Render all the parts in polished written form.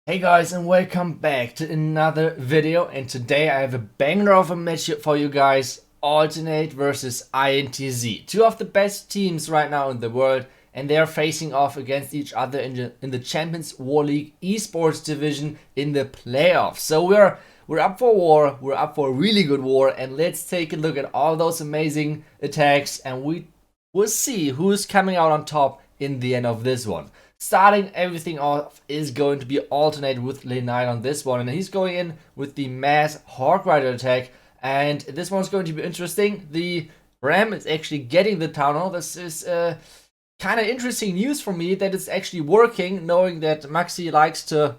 Hey guys, and welcome back to another video, and today I have a banger of a match for you guys. Alternate versus INTZ, two of the best teams right now in the world, and they are facing off against each other in the Champions War League eSports division in the playoffs. So we're up for war, we're up for a really good war, and let's take a look at all those amazing attacks, and we will see who's coming out on top in the end of this one. Starting everything off is going to be alternate with Lenine on this one, and he's going in with the mass Hawk Rider attack, and this one's going to be interesting. The Ram is actually getting the town hall. This is kind of interesting news for me that it's actually working, knowing that Maxi likes to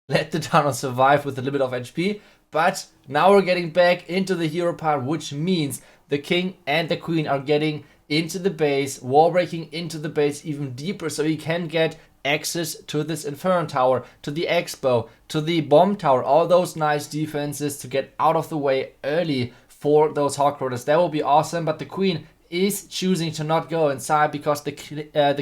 let the town hall survive with a little bit of HP. But now we're getting back into the hero part, which means the king and the queen are getting into the base, wall breaking into the base even deeper, so he can get access to this Inferno Tower, to the Expo, to the Bomb Tower, all those nice defenses to get out of the way early for those Hawk Riders. That will be awesome, but the Queen is choosing to not go inside because the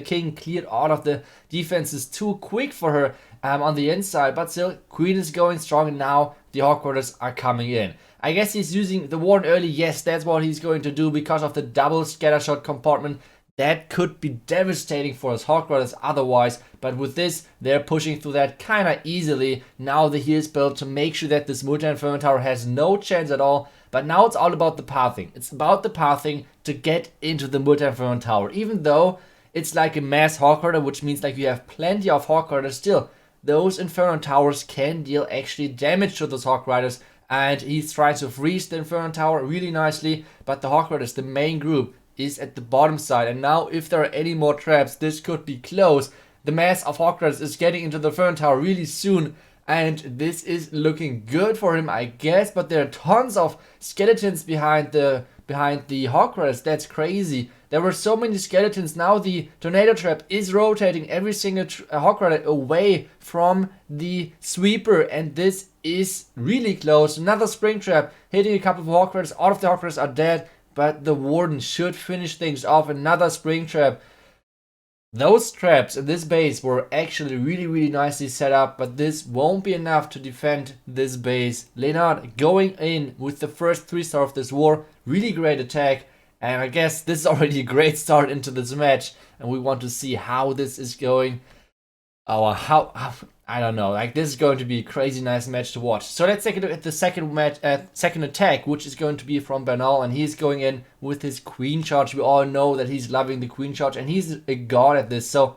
King cleared all of the defenses too quick for her on the inside, but still, Queen is going strong, and now the Hawk Riders are coming in. I guess he's using the Warden early. Yes, that's what he's going to do because of the double scattershot compartment. That could be devastating for his Hawk Riders otherwise, but with this, they're pushing through that kind of easily. Now the heals build to make sure that this multi-inferno tower has no chance at all, but now it's all about the pathing. It's about the pathing to get into the multi-inferno tower, even though it's like a mass Hawk Rider, which means like you have plenty of Hawk Riders still. Those Inferno Towers can deal actually damage to those Hawk Riders, and he's trying to freeze the Inferno Tower really nicely, but the Hawk Riders, the main group, is at the bottom side, and now if there are any more traps, this could be close. The mass of Hawk Riders is getting into the Inferno Tower really soon, and this is looking good for him, I guess, but there are tons of skeletons behind the Hawk Riders. That's crazy. There were so many skeletons. Now the tornado trap is rotating every single Hawk Rider away from the sweeper, and this is really close. Another spring trap hitting a couple of Hawk Riders. All of the Hawk Riders are dead, but the Warden should finish things off. Another spring trap. Those traps in this base were actually really nicely set up, but this won't be enough to defend this base. Leonard going in with the first 3-star of this war. Really great attack. And I guess this is already a great start into this match, and we want to see how this is going. Oh, I don't know. Like, this is going to be a crazy nice match to watch. So let's take a look at the second attack, which is going to be from Bernal, and he's going in with his Queen Charge. We all know that he's loving the Queen Charge, and he's a god at this. So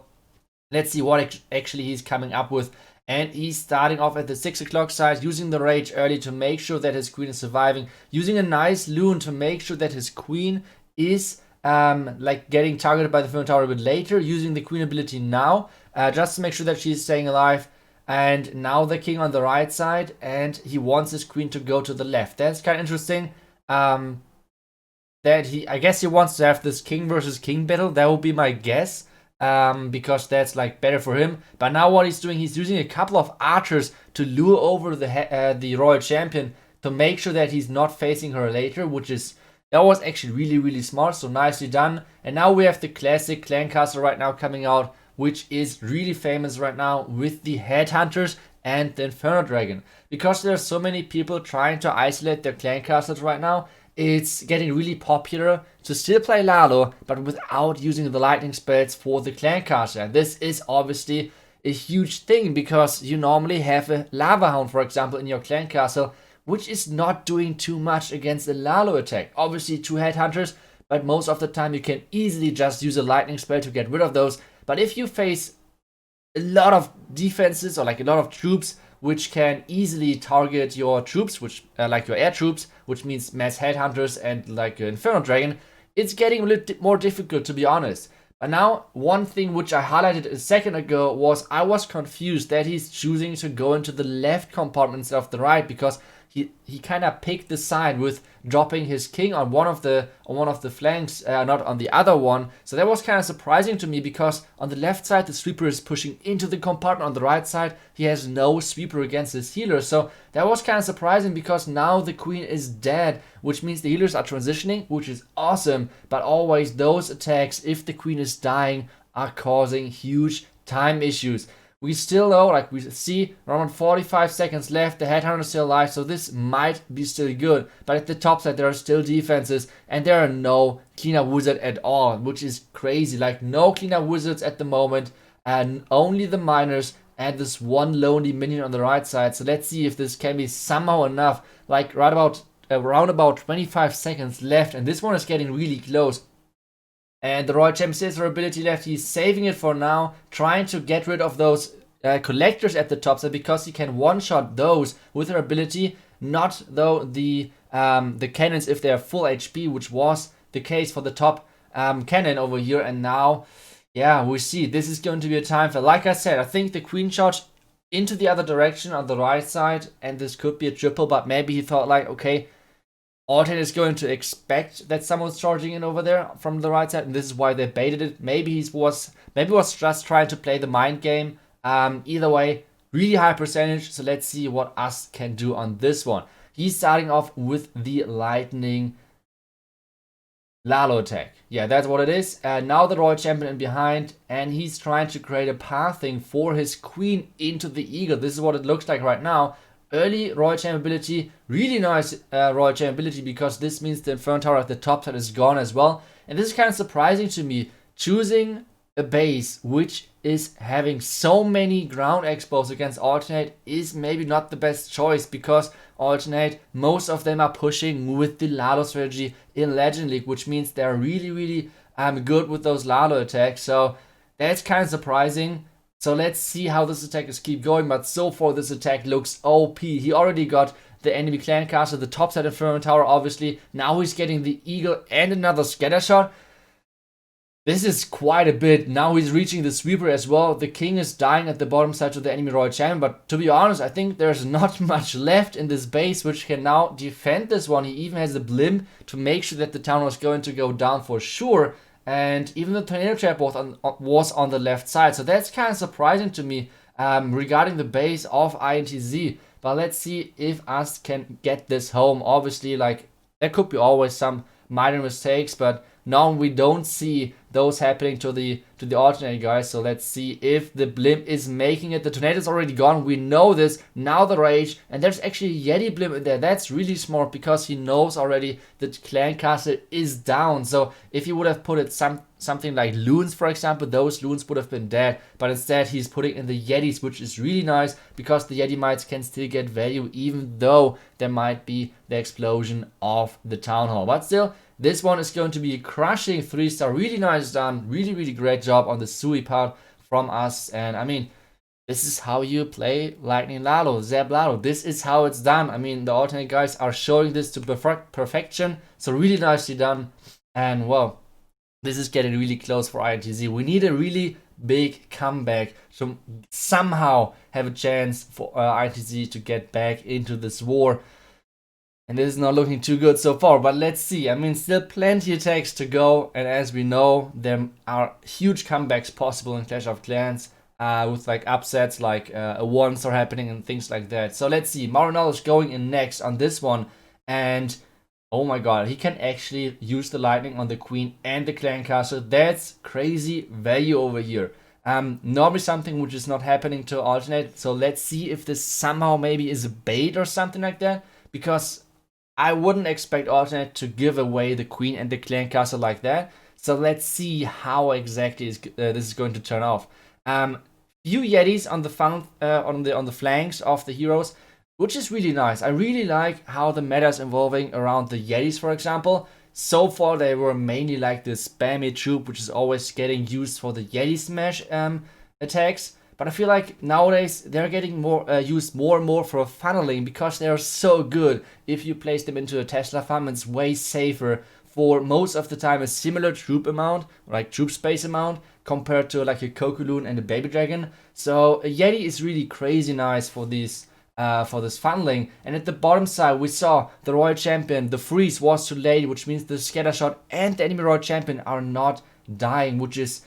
let's see what actually he's coming up with. And he's starting off at the 6 o'clock side, using the Rage early to make sure that his Queen is surviving, using a nice Loon to make sure that his Queen is like getting targeted by the Inferno Tower a bit later, using the Queen ability now, just to make sure that she's staying alive. And now the King on the right side, and he wants his Queen to go to the left. That's kind of interesting. I guess he wants to have this King versus King battle. That would be my guess. Because that's like better for him. But now what he's doing, he's using a couple of archers to lure over the Royal Champion to make sure that he's not facing her later, that was actually really smart, so nicely done. And now we have the classic clan castle right now coming out, which is really famous right now with the Headhunters and the Inferno Dragon. Because there are so many people trying to isolate their clan castles right now, it's getting really popular to still play Lalo, but without using the lightning spells for the clan castle. And this is obviously a huge thing, because you normally have a Lava Hound, for example, in your clan castle, which is not doing too much against a Lalo attack. Obviously 2 Headhunters, but most of the time you can easily just use a lightning spell to get rid of those. But if you face a lot of defenses, or like a lot of troops, which can easily target your troops, which like your air troops, which means mass Headhunters and like an Inferno Dragon, it's getting a little more difficult, to be honest. But now, one thing which I highlighted a second ago was I was confused that he's choosing to go into the left compartment instead of the right, because he kind of picked the side with dropping his king on one of the flanks, not on the other one. So that was kind of surprising to me, because on the left side the sweeper is pushing into the compartment. On the right side he has no sweeper against his healer. So that was kind of surprising, because now the Queen is dead, which means the healers are transitioning, which is awesome. But always those attacks, if the Queen is dying, are causing huge time issues. we still know, like we see around 45 seconds left, the Headhunter is still alive, so this might be still good. But at the top side, there are still defenses, and there are no cleanup wizard at all, which is crazy. Like, no cleanup wizards at the moment, and only the miners and this one lonely minion on the right side. So let's see if this can be somehow enough. Like, around about 25 seconds left, and this one is getting really close. And the Royal Champion still has her ability left. He's saving it for now, trying to get rid of those collectors at the top side, because he can one-shot those with her ability. Not though the cannons if they're full HP, which was the case for the top cannon over here. And now, yeah, we see this is going to be a time for, like I said, I think the queen shot into the other direction on the right side, and this could be a triple, but maybe he thought like, okay, ATN is going to expect that someone's charging in over there from the right side, and this is why they baited it. Maybe he was just trying to play the mind game. Either way, really high percentage. So let's see what us can do on this one. He's starting off with the lightning Lalo attack. Yeah, that's what it is. Now the Royal Champion in behind, and he's trying to create a pathing for his queen into the eagle. This is what it looks like right now. Early Royal Champion ability, really nice Royal Champion ability, because this means the Inferno Tower at the top side is gone as well. And this is kind of surprising to me, choosing a base which is having so many ground expos against Alternate is maybe not the best choice, because Alternate, most of them are pushing with the Lalo strategy in Legend League, which means they're really good with those Lalo attacks. So that's kind of surprising. So let's see how this attack is keep going, but so far this attack looks OP. He already got the enemy clan caster, the top side Inferno Tower, obviously. Now he's getting the eagle and another scatter shot. This is quite a bit. Now he's reaching the sweeper as well. The king is dying at the bottom side to the enemy Royal Champion, but to be honest, I think there's not much left in this base which can now defend this one. He even has a blimp to make sure that the town was going to go down for sure. And even the tornado trap was on the left side. So that's kind of surprising to me regarding the base of INTZ. But let's see if us can get this home. Obviously, like, there could be always some minor mistakes, but now we don't see those happening to the alternate guys. So let's see if the blimp is making it. The tornado is already gone. We know this. Now the rage, and there's actually a Yeti blimp in there. That's really smart, because he knows already that clan castle is down. So if he would have put it something like loons, for example, those loons would have been dead. But instead he's putting in the Yetis, which is really nice, because the Yeti mites can still get value even though there might be the explosion of the town hall. But still, this one is going to be crushing 3-star. Really nice done. Really great job on the Sui part from us. And I mean, this is how you play Lightning Lalo, Zeb Lalo. This is how it's done. I mean, the alternate guys are showing this to perfection. So really nicely done. And well, this is getting really close for INTZ. We need a really big comeback to somehow have a chance for INTZ to get back into this war. And this is not looking too good so far, but let's see. I mean, still plenty of attacks to go, and as we know, there are huge comebacks possible in Clash of Clans, with like upsets, like a one-star happening and things like that. So let's see. Marinol is going in next on this one, and oh my god, he can actually use the lightning on the queen and the clan castle. That's crazy value over here. Normally something which is not happening to alternate. So let's see if this somehow maybe is a bait or something like that, because I wouldn't expect alternate to give away the queen and the clan castle like that. So let's see how exactly this is going to turn off. Few Yetis on the flanks of the heroes, which is really nice. I really like how the meta is evolving around the Yetis, for example. So far they were mainly like the spammy troop, which is always getting used for the Yeti smash attacks. But I feel like nowadays they're getting used more and more for funneling, because they're so good. If you place them into a Tesla farm, it's way safer for most of the time a similar troop amount, like troop space amount, compared to like a Kokoloon and a Baby Dragon. So a Yeti is really crazy nice for this funneling. And at the bottom side we saw the Royal Champion, the freeze was too late, which means the scatter shot and the enemy Royal Champion are not dying, which is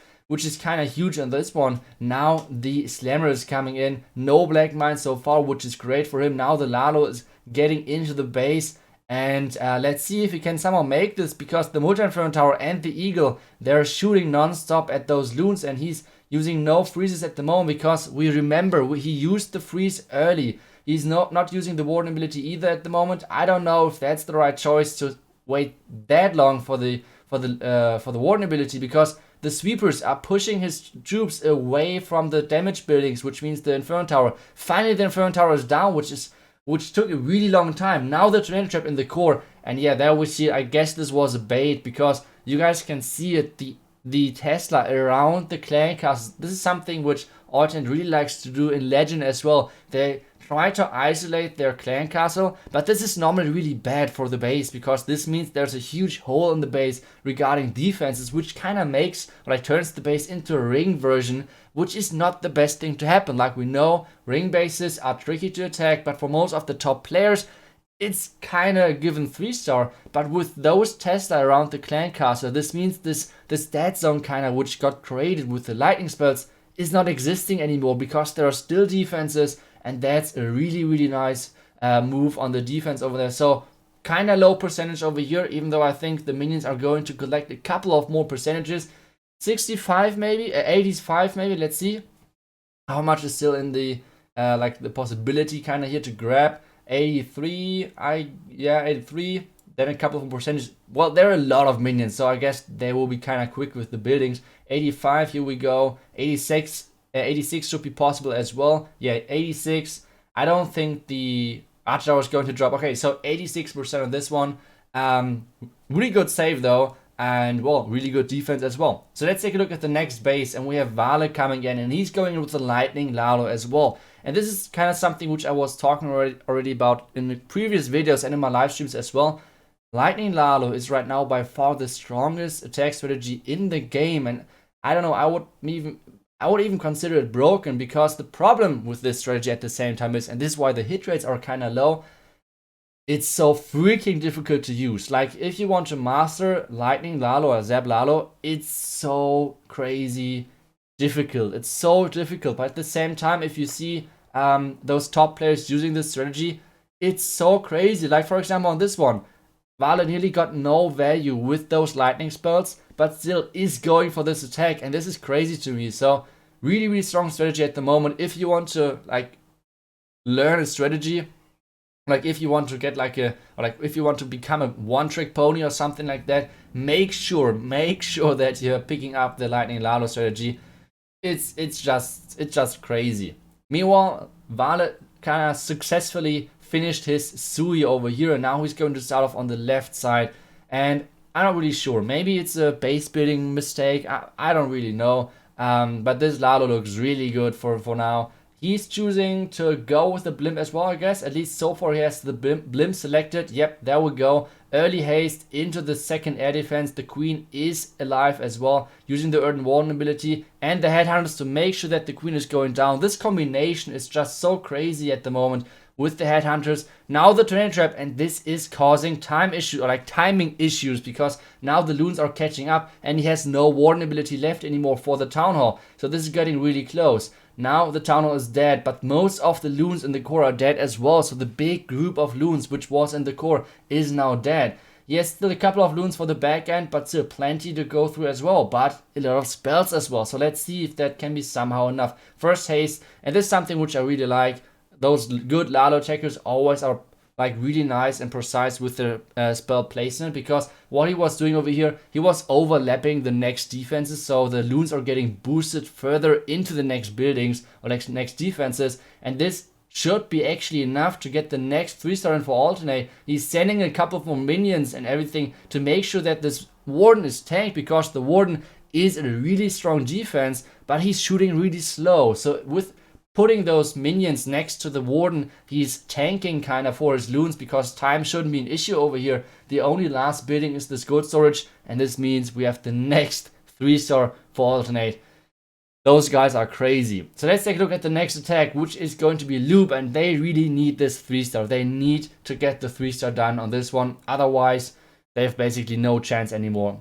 kind of huge on this one. Now the Slammer is coming in. No Black Mine so far, which is great for him. Now the Lalo is getting into the base. And let's see if we can somehow make this, because the multi-inferno tower and the eagle, they're shooting non-stop at those loons, and he's using no freezes at the moment, because we remember he used the freeze early. He's not using the warden ability either at the moment. I don't know if that's the right choice to wait that long for the warden ability, because the sweepers are pushing his troops away from the damage buildings, which means the inferno tower. Finally, the inferno tower is down, which took a really long time. Now the tornado trap in the core, and yeah, there we see, I guess this was a bait, because you guys can see it, the Tesla around the clan castle. This is something which Alternate really likes to do in Legend as well. They try to isolate their clan castle, but this is normally really bad for the base, because this means there's a huge hole in the base regarding defenses, which kind of makes, like, turns the base into a ring version, which is not the best thing to happen. Like we know, ring bases are tricky to attack, but for most of the top players, it's kind of a given 3-star. But with those Tesla around the clan castle, this means this dead zone kind of, which got created with the lightning spells, is not existing anymore, because there are still defenses, and that's a really, really nice move on the defense over there. So kind of low percentage over here, even though I think the minions are going to collect a couple of more percentages. 65 maybe, 85 maybe, let's see how much is still in the like the possibility kind of here to grab. 83, 83, then a couple of percentages. Well, there are a lot of minions, so I guess they will be kind of quick with the buildings. 85, here we go. 86 should be possible as well. Yeah, 86. I don't think the Archer Tower is going to drop. Okay, so 86% on this one. Really good save though, and well, really good defense as well. So let's take a look at the next base, and we have Vale coming in, and he's going in with the Lightning Lalo as well. And this is kind of something which I was talking already about in the previous videos and in my live streams as well. Lightning Lalo is right now by far the strongest attack strategy in the game, and I don't know, I would even consider it broken, because the problem with this strategy at the same time is, and this is why the hit rates are kind of low, it's so freaking difficult to use. Like, if you want to master Lightning Lalo or Zap Lalo, it's so crazy difficult. It's so difficult, but at the same time, if you see those top players using this strategy, it's so crazy. Like, for example, on this one, Vale nearly got no value with those lightning spells, but still is going for this attack, and this is crazy to me. So really, really strong strategy at the moment. If you want to like learn a strategy, like if you want to get if you want to become a one-trick pony or something like that, make sure that you're picking up the Lightning Lalo strategy. It's just crazy. Meanwhile, Vale kind of successfully finished his Sui over here, and now he's going to start off on the left side, and I'm not really sure. Maybe it's a base building mistake. I don't really know. But this Lalo looks really good for now. He's choosing to go with the blimp as well, I guess. At least so far he has the blimp selected. Yep, there we go. Early haste into the second air defense. The queen is alive as well, using the Earthen Warden ability and the headhunters to make sure that the queen is going down. This combination is just so crazy at the moment with the headhunters. Now the tornado trap, and this is causing timing issues, because now the loons are catching up and he has no warden ability left anymore for the town hall. So this is getting really close. Now the town hall is dead, but most of the loons in the core are dead as well. So the big group of loons which was in the core is now dead. Yes, still a couple of loons for the back end, but still plenty to go through as well. But a lot of spells as well. So let's see if that can be somehow enough. First haste, and this is something which I really like. Those good Lalo attackers always are like really nice and precise with their spell placement, because what he was doing over here, he was overlapping the next defenses, so the loons are getting boosted further into the next buildings or next defenses, and this should be actually enough to get the next 3-star in for alternate. He's sending a couple of more minions and everything to make sure that this warden is tanked, because the warden is a really strong defense, but he's shooting really slow. So with putting those minions next to the warden, he's tanking kind of for his loons, because time shouldn't be an issue over here. The only last building is this gold storage, and this means we have the next 3-star for alternate. Those guys are crazy. So let's take a look at the next attack, which is going to be Loop, and they really need this 3-star. They need to get the 3-star done on this one, otherwise they have basically no chance anymore.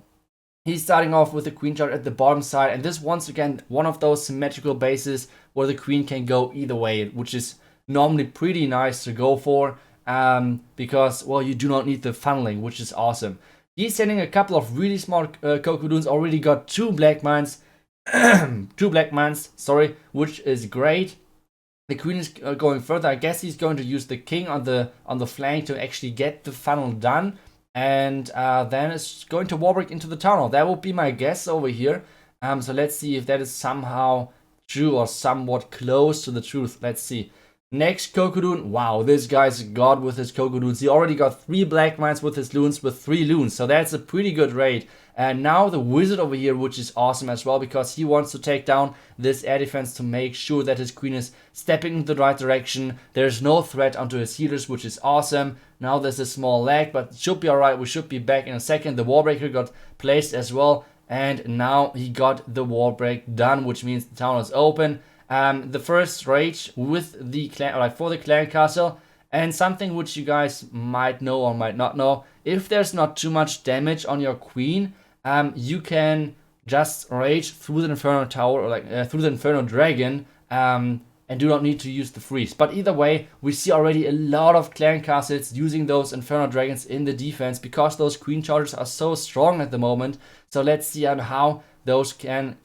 He's starting off with the queen charge at the bottom side, and this once again one of those symmetrical bases where the queen can go either way, which is normally pretty nice to go for. because, well, you do not need the funneling, which is awesome. He's sending a couple of really smart Kokodoons, already got 2 black mines, 2 black mines, sorry, which is great. The queen is going further. I guess he's going to use the king on the flank to actually get the funnel done, and then it's going to warbreak into the tunnel. That would be my guess over here. So let's see if that is somehow true or somewhat close to the truth. Let's see. Next Kokodoon. Wow, this guy's a god with his Kokodoons. He already got 3 black mines with his loons, with 3 loons. So that's a pretty good raid. And now the wizard over here, which is awesome as well, because he wants to take down this air defense to make sure that his queen is stepping in the right direction. There's no threat onto his healers, which is awesome. Now there's a small lag, but it should be alright. We should be back in a second. The warbreaker got placed as well. And now he got the warbreak done, which means the town is open. The first raid with the clan, like for the clan castle, and something which you guys might know or might not know: if there's not too much damage on your queen, you can just rage through the Inferno Tower, or like through the Inferno Dragon, and do not need to use the freeze. But either way, we see already a lot of clan castles using those Inferno Dragons in the defense because those queen chargers are so strong at the moment. So let's see on how those can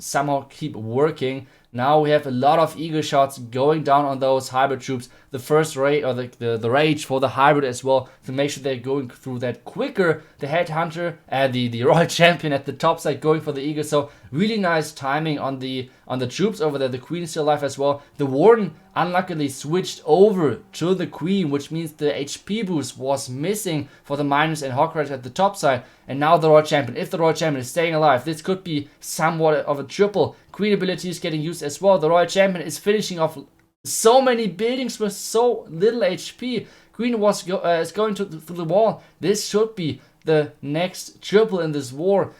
somehow keep working. Now we have a lot of eagle shots going down on those hybrid troops. The first raid, or the rage for the hybrid as well, to make sure they're going through that quicker. The headhunter, the royal champion at the top side going for the eagle. So really nice timing on the troops over there. The queen is still alive as well. The warden unluckily switched over to the queen, which means the HP boost was missing for the miners and Hawkriders at the top side. And now the royal champion, if the royal champion is staying alive, this could be somewhat of a triple. Queen ability is getting used as well. The royal champion is finishing off so many buildings with so little HP. Queen is going through the wall. This should be the next triple in this war.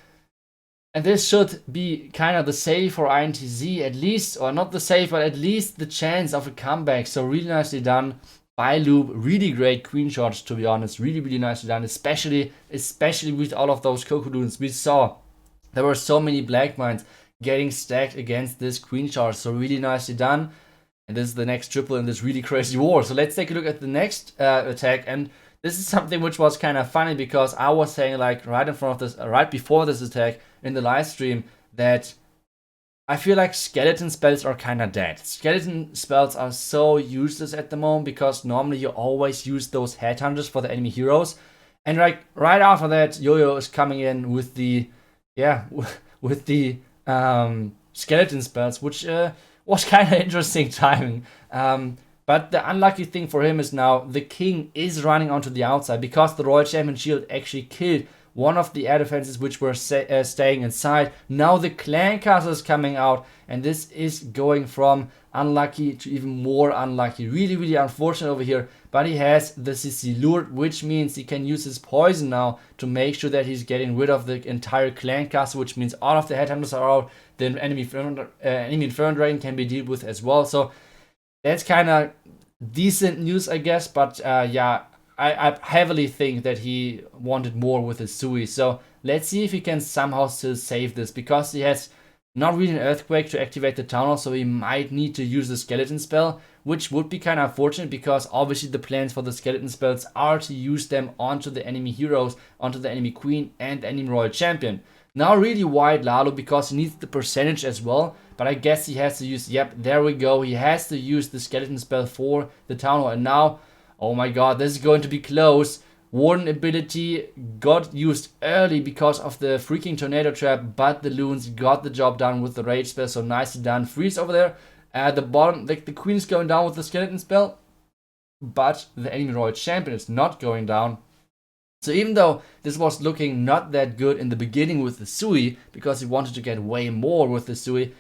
And this should be kind of the save for INTZ, at least, or not the save, but at least the chance of a comeback. So really nicely done by Loop. Really great queen shots, to be honest. Really, really nicely done, especially with all of those Kokodoons. We saw there were so many black mines getting stacked against this queen charge. So really nicely done. And this is the next triple in this really crazy war. So let's take a look at the next attack. And this is something which was kind of funny, because I was saying, like, right in front of this, right before this attack in the live stream, that I feel like skeleton spells are kind of dead. Skeleton spells are so useless at the moment, because normally you always use those headhunters for the enemy heroes. And like right after that, Yo-Yo is coming in with the, with the skeleton spells, which was kind of interesting timing. But the unlucky thing for him is now the king is running onto the outside, because the royal champion shield actually killed one of the air defenses which were staying inside. Now the clan castle is coming out, and this is going from unlucky to even more unlucky. Really, really unfortunate over here. But he has the CC lured, which means he can use his poison now to make sure that he's getting rid of the entire clan castle, which means all of the headhunters are out. The enemy Inferno Dragon can be dealt with as well. So that's kind of decent news, I guess. But yeah, I heavily think that he wanted more with his Sui. So let's see if he can somehow still save this, because he has not really an earthquake to activate the tunnel, so he might need to use the skeleton spell, which would be kind of unfortunate, because obviously the plans for the skeleton spells are to use them onto the enemy heroes, onto the enemy queen and the enemy royal champion. Now really wide Lalo, because he needs the percentage as well, but I guess he has to use, yep, there we go, he has to use the skeleton spell for the town hall. And now, oh my god, this is going to be close. Warden ability got used early because of the freaking tornado trap, but the loons got the job done with the rage spell, so nicely done. Freeze over there. At the bottom, the queen is going down with the skeleton spell, but the enemy royal champion is not going down. So even though this was looking not that good in the beginning with the Sui, because he wanted to get way more with the Sui,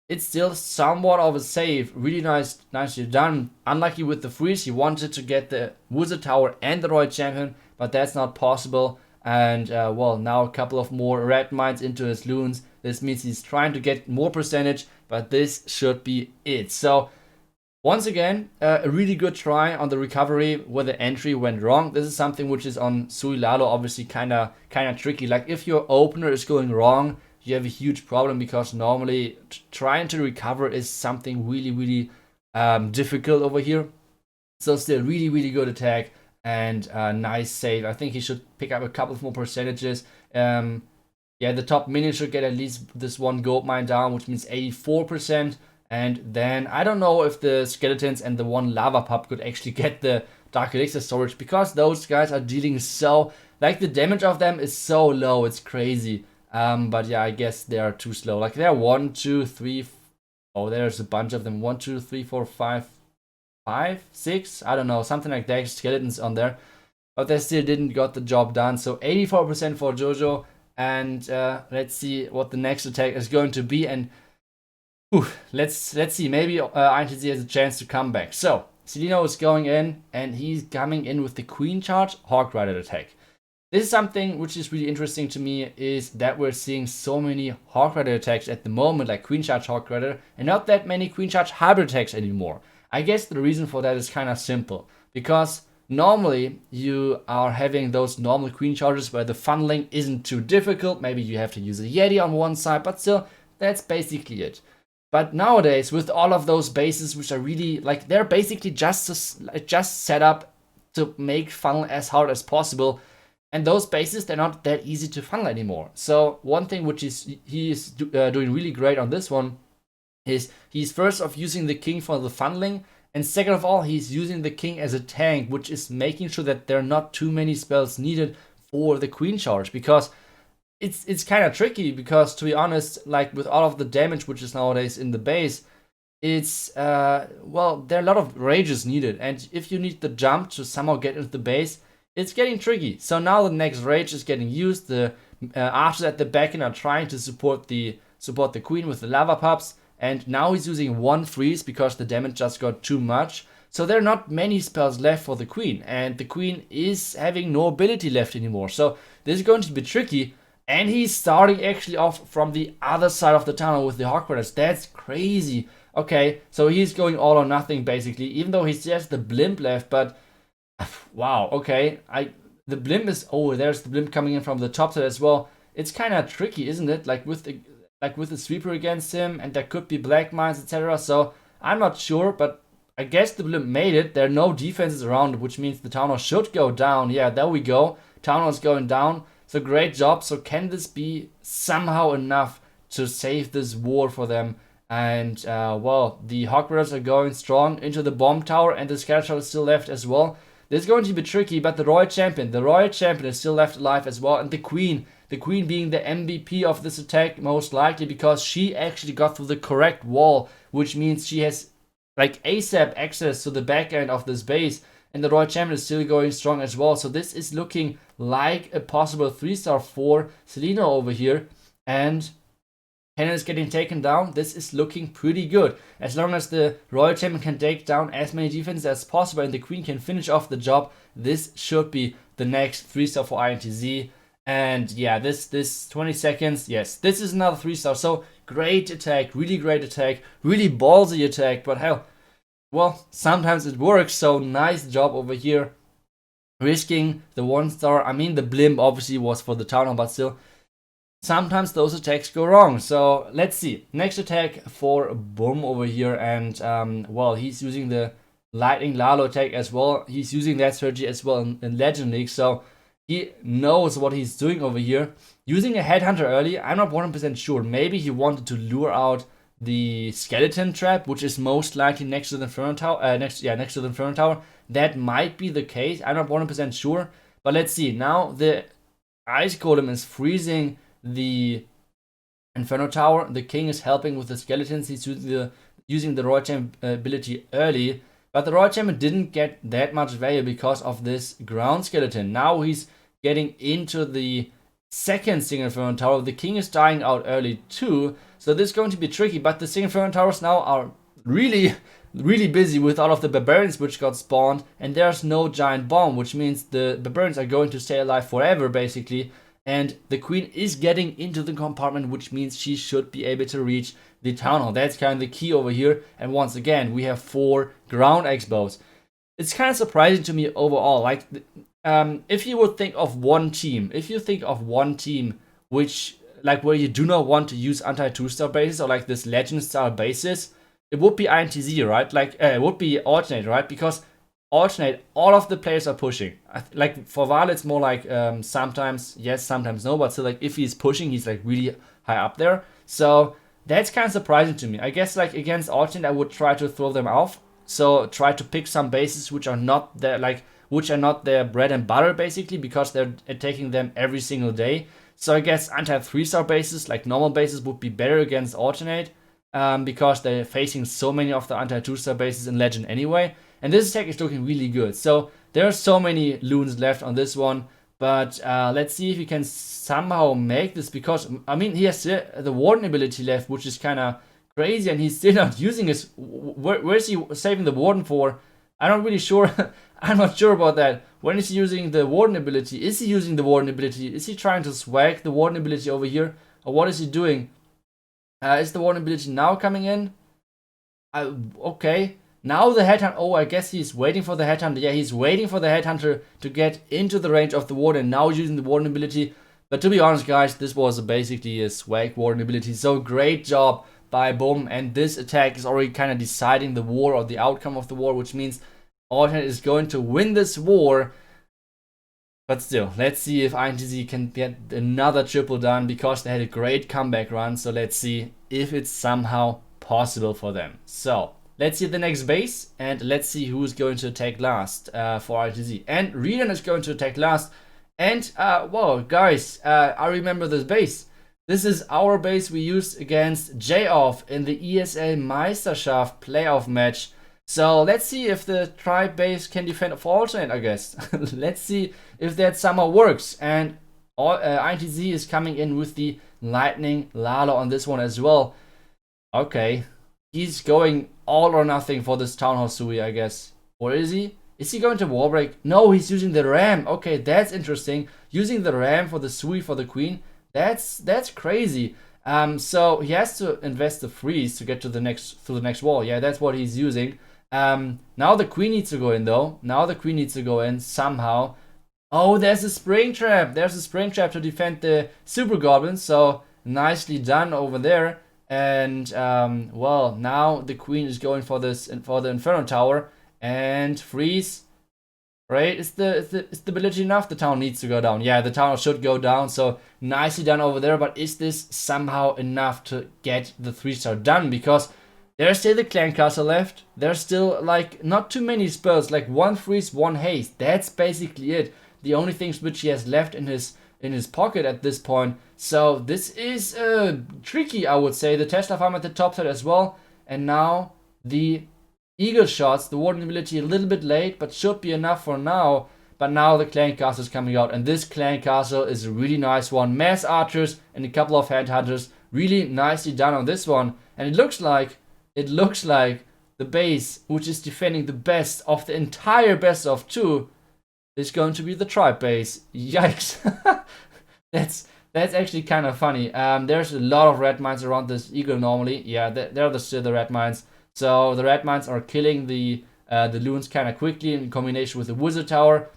it's still somewhat of a save. Really nicely done. Unlucky with the freeze, he wanted to get the wizard tower and the royal champion, but that's not possible. And well, now a couple of more red mines into his loons. This means he's trying to get more percentage, but this should be it. So once again, a really good try on the recovery where the entry went wrong. This is something which is on Sui Lalo obviously kind of tricky. Like if your opener is going wrong, you have a huge problem, because normally trying to recover is something really, really difficult over here. So still really good attack and nice save. I think he should pick up a couple of more percentages. Yeah, the top minion should get at least this one gold mine down, which means 84%. And then I don't know if the skeletons and the one lava pup could actually get the dark elixir storage, because those guys are dealing so, like, the damage of them is so low, it's crazy. But yeah, I guess they are too slow. Like, there are 1, 2, 3. Oh, there's a bunch of them. 1, 2, 3, 4, 5, 6. I don't know, something like that. Skeletons on there, but they still didn't got the job done. So 84% for Jojo. And let's see what the next attack is going to be. And let's see. Maybe INTZ has a chance to come back. So Celino is going in, and he's coming in with the Queen Charge Hawk Rider attack. This is something which is really interesting to me, is that we're seeing so many Hawk Rider attacks at the moment, like Queen Charge Hawk Rider, and not that many Queen Charge Hybrid attacks anymore. I guess the reason for that is kind of simple, because normally you are having those normal Queen Charges where the funneling isn't too difficult. Maybe you have to use a Yeti on one side, but still, that's basically it. But nowadays, with all of those bases, which are really, like, they're basically just set up to make funnel as hard as possible. And those bases, they're not that easy to funnel anymore. So one thing which he is doing really great on this one is he's first off using the king for the funneling. And second of all, he's using the king as a tank, which is making sure that there are not too many spells needed for the Queen Charge. Because it's kind of tricky, because to be honest, like, with all of the damage which is nowadays in the base, it's, well, there are a lot of rages needed. And if you need the jump to somehow get into the base, it's getting tricky. So now the next rage is getting used. The archers at the back end are trying to support the queen with the lava pups. And now he's using one freeze because the damage just got too much. So there are not many spells left for the queen. And the queen is having no ability left anymore. So this is going to be tricky. And he's starting actually off from the other side of the tunnel with the Hawk Riders. That's crazy. Okay, so he's going all or nothing basically. Even though he still has the blimp left. But wow, okay. The blimp is... Oh, there's the blimp coming in from the top side as well. It's kind of tricky, isn't it? Like with the sweeper against him, and there could be black mines, etc. So I'm not sure, but I guess the blimp made it. There are no defenses around, which means the town hall should go down. Yeah, there we go. Town hall is going down. So great job. So can this be somehow enough to save this war for them? And well, the Hawk Riders are going strong into the bomb tower, and the scatter shot is still left as well. This is going to be tricky, but the Royal Champion is still left alive as well, and the Queen being the MVP of this attack, most likely, because she actually got through the correct wall, which means she has, like, ASAP access to the back end of this base, and the Royal Champion is still going strong as well. So this is looking like a possible 3-star for Celino over here, and Cannon is getting taken down. This is looking pretty good. As long as the Royal Champion can take down as many defenses as possible and the Queen can finish off the job, this should be the next 3-star for INTZ. And yeah, this 20 seconds, yes, this is another 3-star. So great attack, really ballsy attack, but hell, well, sometimes it works. So nice job over here, risking the 1-star. I mean, the blimp obviously was for the town hall, but still, sometimes those attacks go wrong. So let's see. Next attack for Boom over here. And well, he's using the Lightning Lalo attack as well. He's using that strategy as well in Legend League. So he knows what he's doing over here. Using a Headhunter early, I'm not 100% sure. Maybe he wanted to lure out the Skeleton Trap, which is most likely next to the Inferno Tower. Next to the Inferno Tower. That might be the case. I'm not 100% sure. But let's see. Now the Ice Golem is freezing the Inferno Tower. The king is helping with the skeletons. He's using the Royal Champion ability early, but the Royal Champion didn't get that much value because of this ground skeleton. Now he's getting into the second single Inferno Tower. The king is dying out early too, so this is going to be tricky, but the single Inferno Towers now are really busy with all of the barbarians which got spawned, and there's no giant bomb, which means the barbarians are going to stay alive forever basically. And the queen is getting into the compartment, which means she should be able to reach the town hall. That's kind of the key over here. And once again, we have 4 ground expos. It's kind of surprising to me overall. Like, if you would think of one team, which, like, where you do not want to use anti-2-star bases or like this legend style basis, it would be INTZ, right? Like, it would be Alternate, right? Because alternate, all of the players are pushing. Like for Val, it's more like sometimes yes, sometimes no, but still like if he's pushing, he's like really high up there. So that's kind of surprising to me. I guess like against alternate, I would try to throw them off. So try to pick some bases which are not their their bread and butter basically, because they're attacking them every single day. So I guess anti 3-star bases, like normal bases, would be better against alternate. Because they're facing so many of the anti 2-star bases in Legend anyway. And this attack is looking really good. So there are so many loons left on this one. But let's see if he can somehow make this, because, I mean, he has the Warden ability left, which is kind of crazy, and he's still not using his... Where's he saving the Warden for? I'm not really sure. I'm not sure about that. When is he using the Warden ability? Is he using the Warden ability? Is he trying to swag the Warden ability over here? Or what is he doing? Is the Warden ability now coming in? Okay. Now the Headhunter... Oh, I guess he's waiting for the Headhunter. Yeah, he's waiting for the Headhunter to get into the range of the Warden. Now using the Warden ability. But to be honest, guys, this was basically a swag Warden ability. So great job by Boom. And this attack is already kind of deciding the war or the outcome of the war, which means Alternate is going to win this war. But still, let's see if INTZ can get another triple done, because they had a great comeback run. So let's see if it's somehow possible for them. So let's see the next base, and let's see who's going to attack last for INTZ. And Regan is going to attack last. And, well, guys, I remember this base. This is our base we used against J-Off in the ESL Meisterschaft playoff match. So let's see if the tribe base can defend for alternate, I guess. Let's see if that somehow works. And INTZ is coming in with the Lightning Lala on this one as well. Okay. He's going all or nothing for this Town Hall Sui, I guess. Or is he? Is he going to wall break? No, he's using the Ram. Okay, that's interesting. Using the Ram for the Sui for the Queen. That's crazy. So he has to invest the freeze to get to the next wall. Yeah, that's what he's using. Now the Queen needs to go in though. Now the Queen needs to go in somehow. Oh, there's a Spring Trap. There's a Spring Trap to defend the Super Goblins. So nicely done over there. And well, now the Queen is going for the Inferno Tower and freeze. Right? Is the ability enough? The town needs to go down. Yeah, the town should go down. So nicely done over there. But is this somehow enough to get the 3-star done? Because there's still the Clan Castle left. There's still like not too many spells. Like 1 freeze, 1 haste. That's basically it. The only things which he has left in his pocket at this point. So this is tricky, I would say. The Tesla farm at the top side as well. And now the Eagle shots, the Warden ability a little bit late, but should be enough for now. But now the Clan Castle is coming out, and this Clan Castle is a really nice one. Mass archers and a couple of headhunters, really nicely done on this one. And it looks like the base, which is defending the best of the entire best of 2, is going to be the tribe base. Yikes! That's actually kind of funny. There's a lot of red mines around this Eagle normally. Yeah, they're still the red mines. So the red mines are killing the loons kind of quickly in combination with the wizard tower.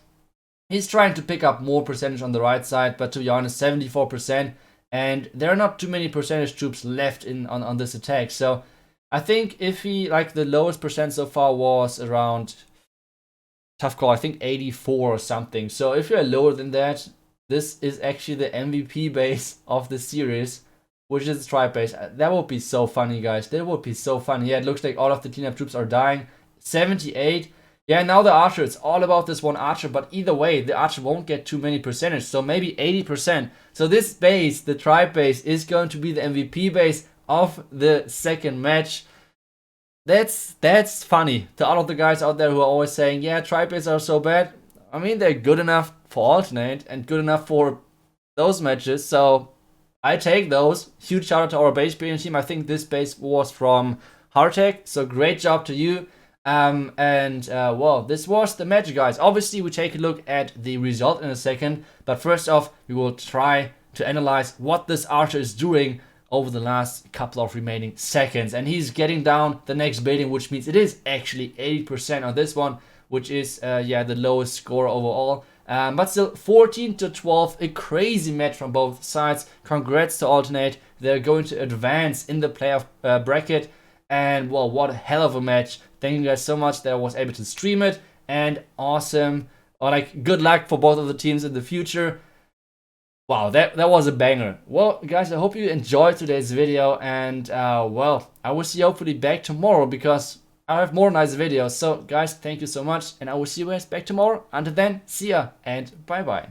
He's trying to pick up more percentage on the right side, but to be honest, 74%, and there are not too many percentage troops left on this attack. So I think if he, like, the lowest percent so far was around, tough call, I think 84 or something. So if you're lower than that, this is actually the MVP base of the series, which is the tribe base. That would be so funny, guys. That would be so funny. Yeah, it looks like all of the cleanup troops are dying. 78. Yeah, now the archer. It's all about this one archer. But either way, the archer won't get too many percentage. So maybe 80%. So this base, the tribe base, is going to be the MVP base of the second match. That's funny. To all of the guys out there who are always saying, yeah, tribe bases are so bad. I mean, they're good enough for alternate and good enough for those matches. So I take those. Huge shout out to our base building team. I think this base was from Hardtech, so great job to you. Well, this was the match, guys. Obviously, we take a look at the result in a second, but first off, we will try to analyze what this archer is doing over the last couple of remaining seconds. And he's getting down the next building, which means it is actually 80% on this one, which is, yeah, the lowest score overall. But still, 14-12, a crazy match from both sides. Congrats to Alternate. They're going to advance in the playoff bracket. And, well, what a hell of a match. Thank you guys so much that I was able to stream it. and awesome, or like good luck for both of the teams in the future. Wow, that was a banger. Well, guys, I hope you enjoyed today's video, and well, I will see you hopefully back tomorrow because I have more nice videos. So, guys, thank you so much, and I will see you guys back tomorrow. Until then, see ya, and bye-bye.